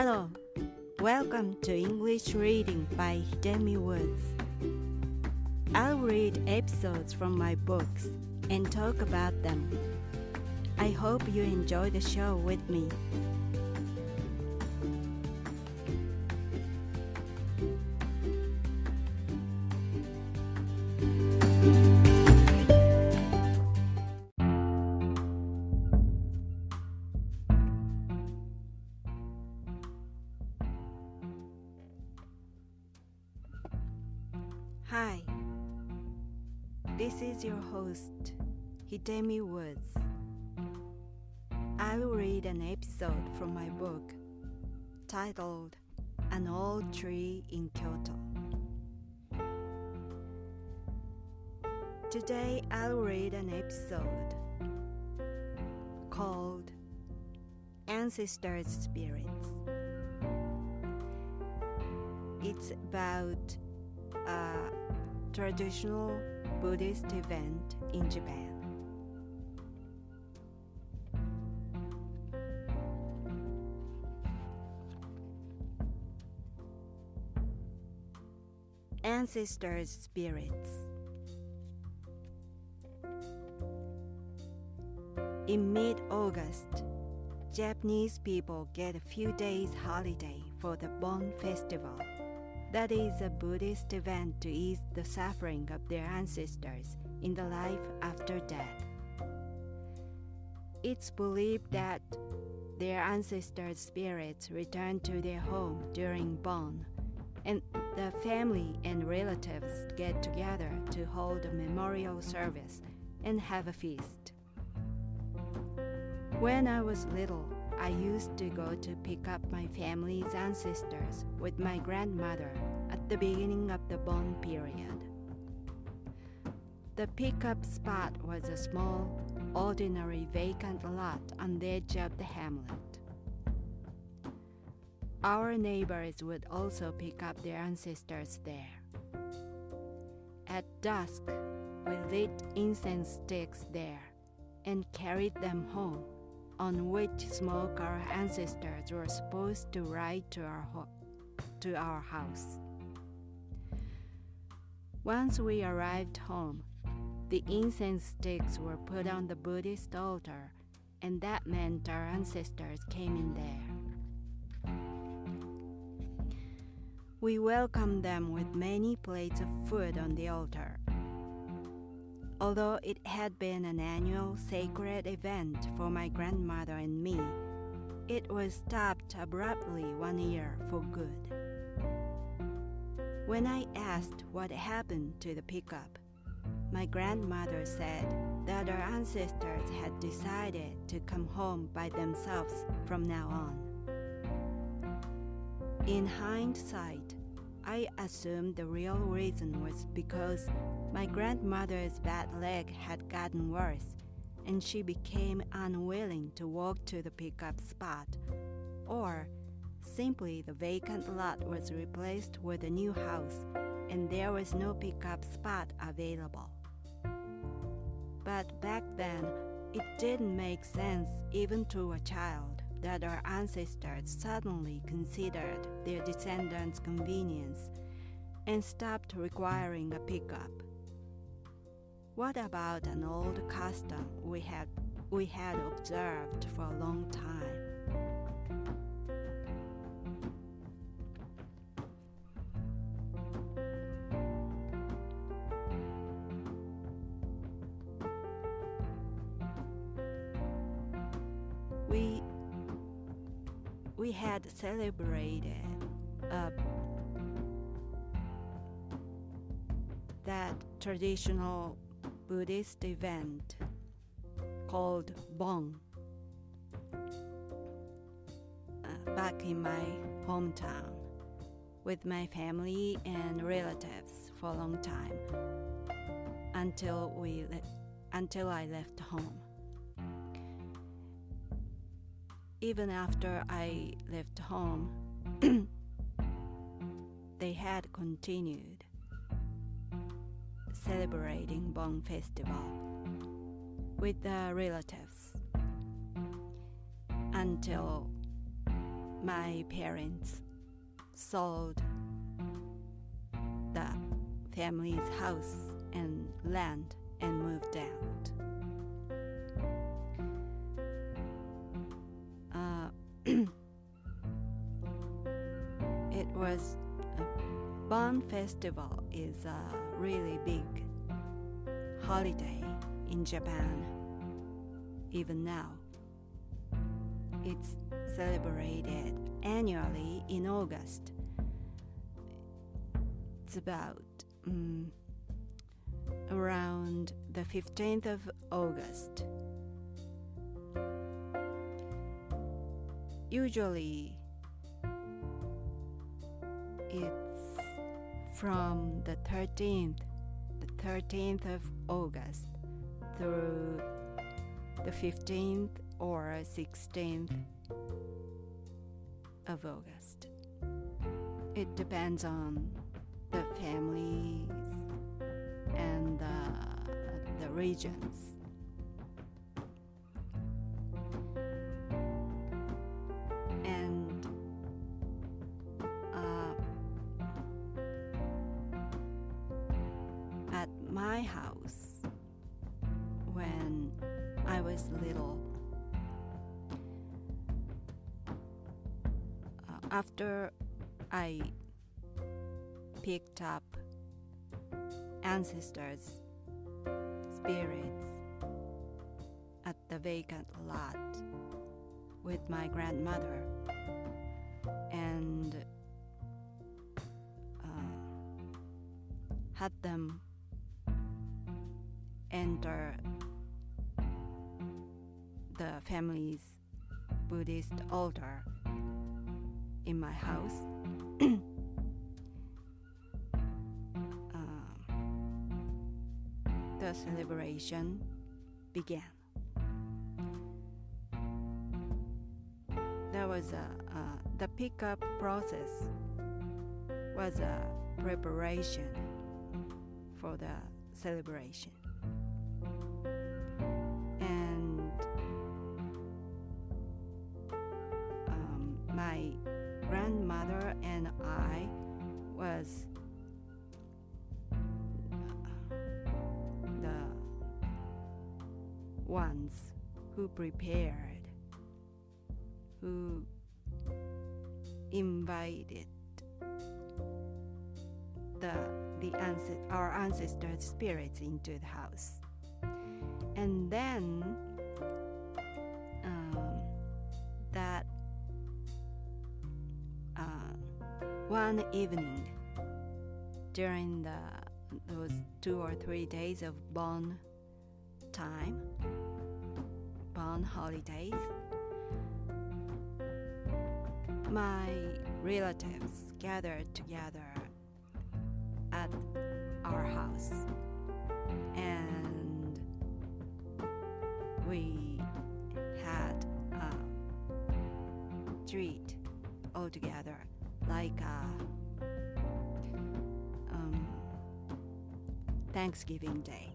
Hello, welcome to English Reading by Hidemi Woods. I'll read episodes from my books and talk about them. I hope you enjoy the show with me. Hi, this is your host, Hidemi Woods. I will read an episode from my book titled An Old Tree in Kyoto. Today I'll read an episode called Ancestors' Spirits. It's about a traditional Buddhist event in Japan. Ancestors' spirits. In mid-August, Japanese people get a few days holiday for the Bon Festival. That is a Buddhist event to ease the suffering of their ancestors in the life after death. It's believed that their ancestors' spirits return to their home during Bon, and the family and relatives get together to hold a memorial service and have a feast. When I was little, I used to go to pick up my family's ancestors with my grandmother at the beginning of the Bon period. The pickup spot was a small, ordinary vacant lot on the edge of the hamlet. Our neighbors would also pick up their ancestors there. At dusk, we lit incense sticks there and carried them home, on which smoke our ancestors were supposed to ride to our house. Once we arrived home, the incense sticks were put on the Buddhist altar, and that meant our ancestors came in there. We welcomed them with many plates of food on the altar. Although it had been an annual sacred event for my grandmother and me, it was stopped abruptly one year for good. When I asked what happened to the pickup, my grandmother said that our ancestors had decided to come home by themselves from now on. In hindsight, I assumed the real reason was because my grandmother's bad leg had gotten worse and she became unwilling to walk to the pickup spot, or simply the vacant lot was replaced with a new house and there was no pickup spot available. But back then, it didn't make sense even to a child that our ancestors suddenly considered their descendants' convenience and stopped requiring a pickup. What about an old custom we had observed for a long time? We had celebrated that traditional Buddhist event called Bon back in my hometown with my family and relatives for a long time until I left home. Even after I left home, they had continued celebrating Bon Festival with the relatives until my parents sold the family's house and land and moved out. It was Bon Festival is a really big holiday in Japan. Even now, it's celebrated annually in August. It's about around the 15th of August. Usually, it's from the 13th of August through the 15th or 16th of August. It depends on the families and the regions. And at my house, when I was little, after I picked up ancestors' spirits at the vacant lot with my grandmother and had them enter the family's Buddhist altar in my house. The celebration began. There was the pickup process was a preparation for the celebration. And my grandmother and I was the ones who prepared, who invited our ancestors' spirits into the house. And then that one evening during those 2 or 3 days of Bon holidays, my relatives gathered together at our house, and we had a treat all together, like Thanksgiving Day.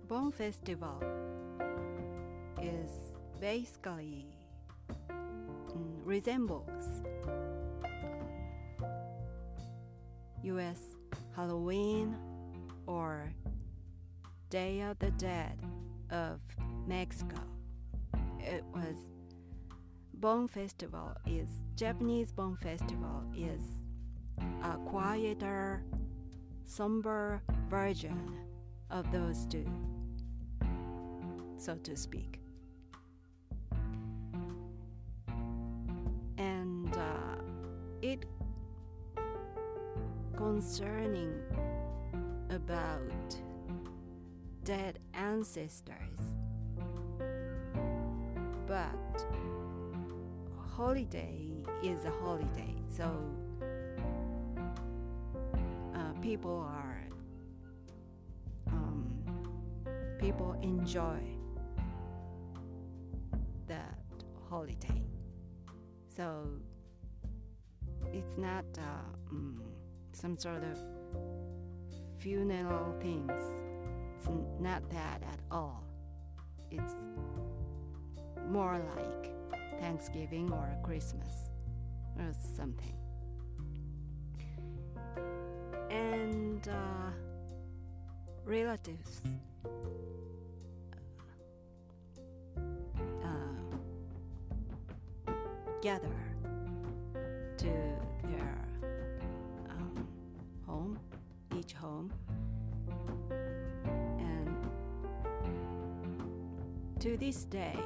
Bon Festival is basically resembles U.S. Halloween or Day of the Dead of Mexico. Japanese Bon Festival is a quieter, somber version of those two, so to speak. And it concerning about dead ancestors, but holiday is a holiday, so people enjoy that holiday. So it's not some sort of funeral things. it's not that at all. It's more like Thanksgiving or Christmas or something. And relatives gather to their home, each home, and to this day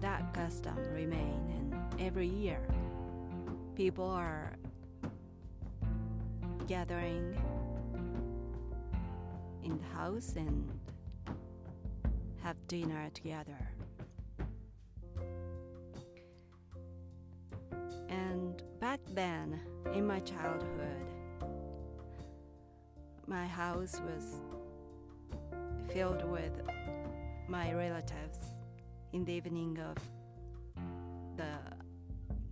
that custom remains, and every year people are gathering in the house and have dinner together. And back then, in my childhood, my house was filled with my relatives in the evening of the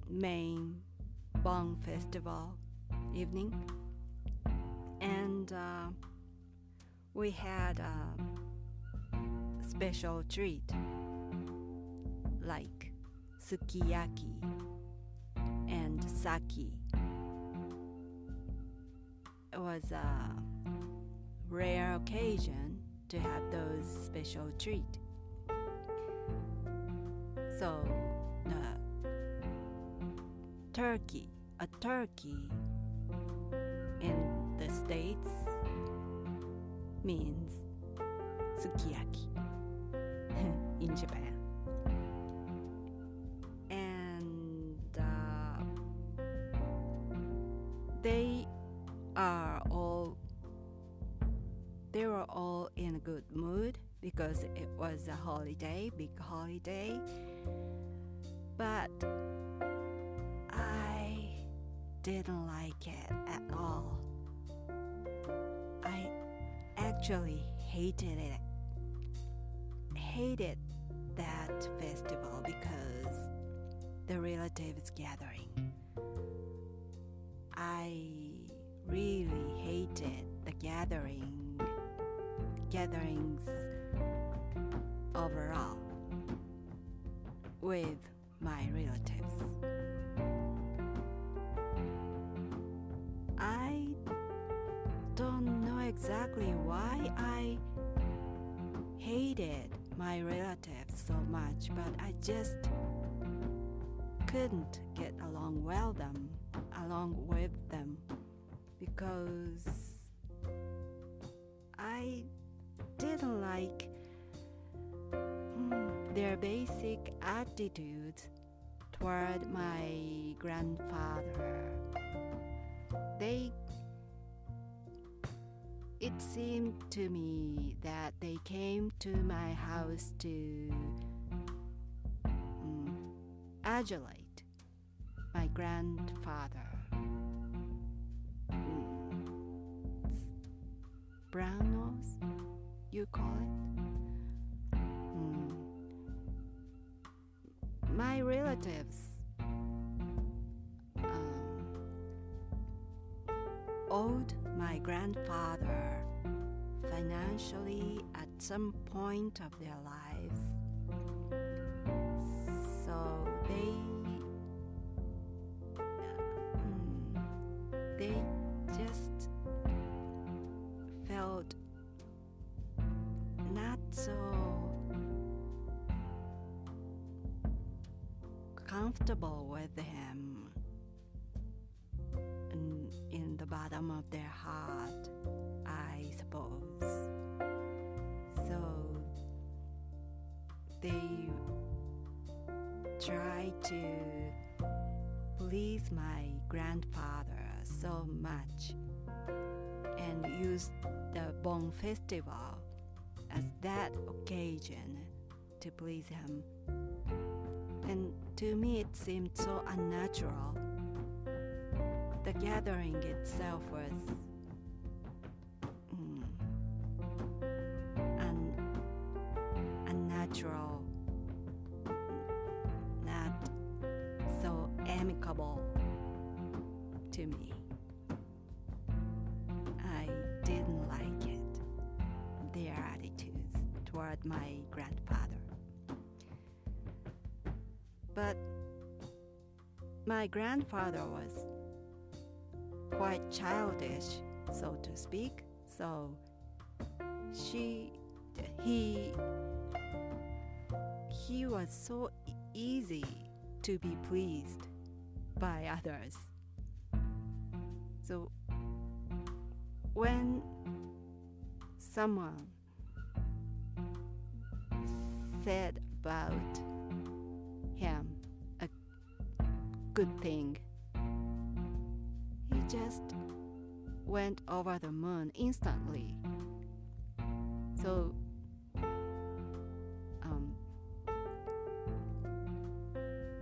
main Bon Festival evening. And we had a special treat like sukiyaki and sake. It was a rare occasion to have those special treats. So a turkey in the States means sukiyaki in Japan. And they were all in a good mood because it was a holiday, big holiday. But I didn't like it at all. I actually hated that festival because the relatives gathering. I really hated the gatherings overall with my relatives. I don't know exactly why I hated my relatives so much, but I just couldn't get along with them because I didn't like their basic attitude toward my grandfather. It seemed to me that they came to my house to adulate my grandfather. Brown nose, you call it? My relatives owed my grandfather financially at some point of their lives. So they just felt not so comfortable with him in the bottom of their heart, I suppose. So they tried to please my grandfather so much and used the Bon Festival as that occasion to please him. And to me it seemed so unnatural. The gathering itself was unnatural, not so amicable to me. I didn't like it. Their toward my grandfather. But my grandfather was quite childish, so to speak, so he was so easy to be pleased by others. So when someone said about him a good thing, he just went over the moon instantly. So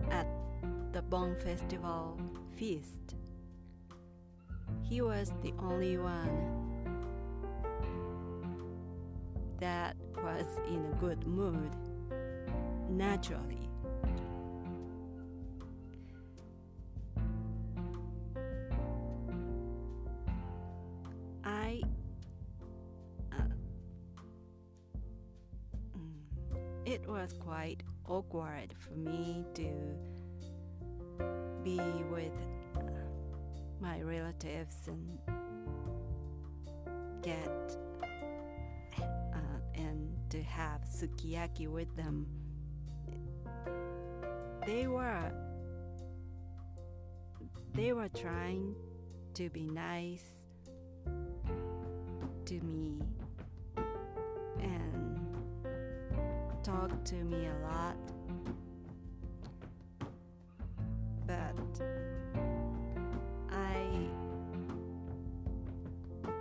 at the Bon Festival feast, he was the only one that was in a good mood naturally. It was quite awkward for me to be with my relatives and to have sukiyaki with them. They were trying to be nice to me and talk to me a lot, but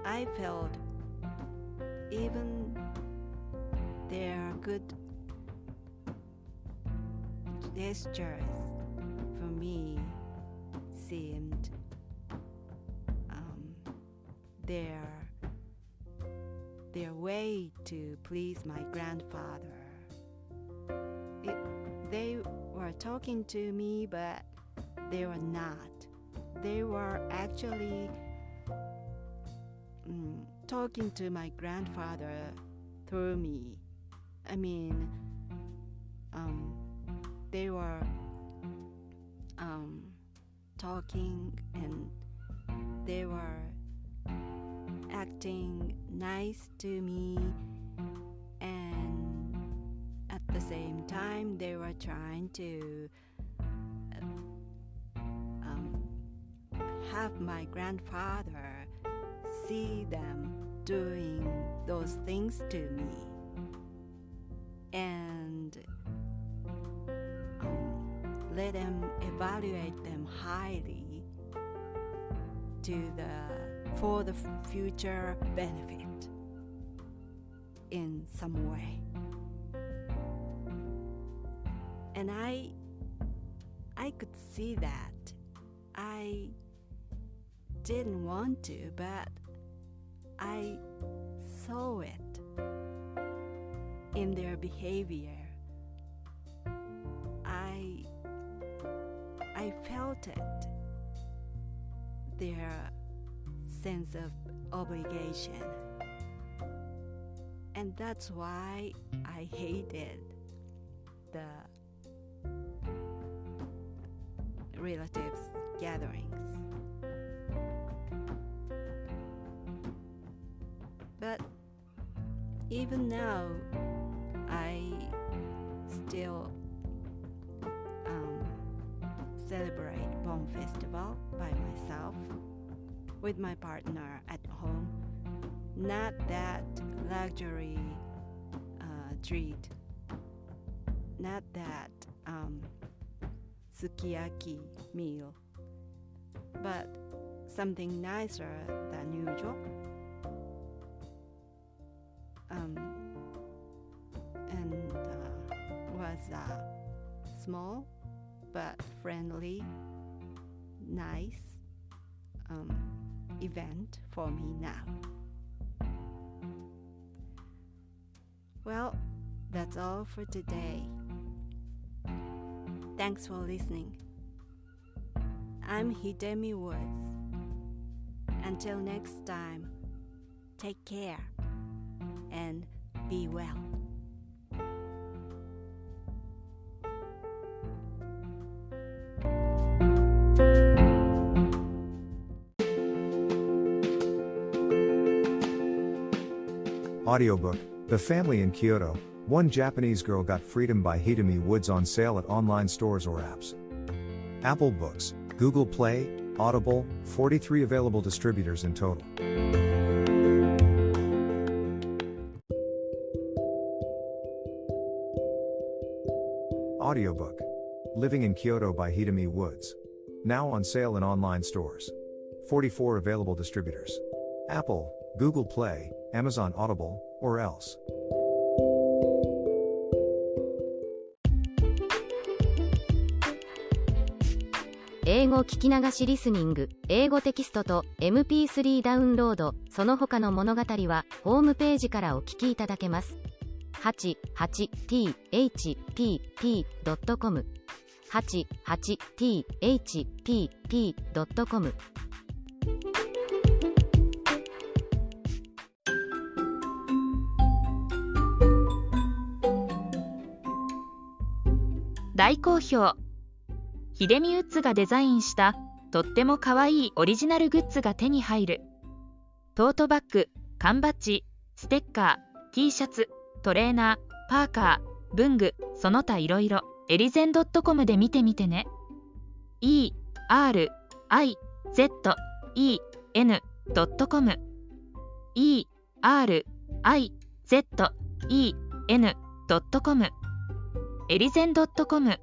I felt even their good gestures for me seemed their way to please my grandfather. They were talking to me, but they were not. They were actually talking to my grandfather through me. I mean, they were talking and they were acting nice to me, and at the same time they were trying to have my grandfather see them doing those things to me and let them evaluate them highly for the future benefit in some way. And I could see that. I didn't want to, but I saw it in their behavior. I felt it, their sense of obligation. And that's why I hated the relatives gatherings. But even now, I still celebrate Bon Festival by myself with my partner at home. Not that luxury treat, not that sukiyaki meal, but something nicer than usual. And was a small but friendly, nice event for me now. Well, that's all for today. Thanks for listening. I'm Hidemi Woods. Until next time, take care and be well. Audiobook, The Family in Kyoto, One Japanese Girl Got Freedom by Hidemi Woods on sale at online stores or apps. Apple Books, Google Play, Audible, 43 available distributors in total. Audiobook, Living in Kyoto by Hidemi Woods. Now on sale in online stores. 44 available distributors. Apple, Google Play, Amazon Audible, or else. 英語聞き流しリスニング、英語テキストと MP3 ダウンロード、その他の物語はホームページからお聞きいただけます。88thpp.com 88thpp.com。 大好評。ヒデミウッズがデザインしたとってもかわいいオリジナルグッズが手に入る。トートバッグ、缶バッジ、ステッカー、T シャツ、トレーナー、パーカー、文具、その他いろいろ、エリゼン .com で見てみてね。erizen.com erizen.com エリゼン .com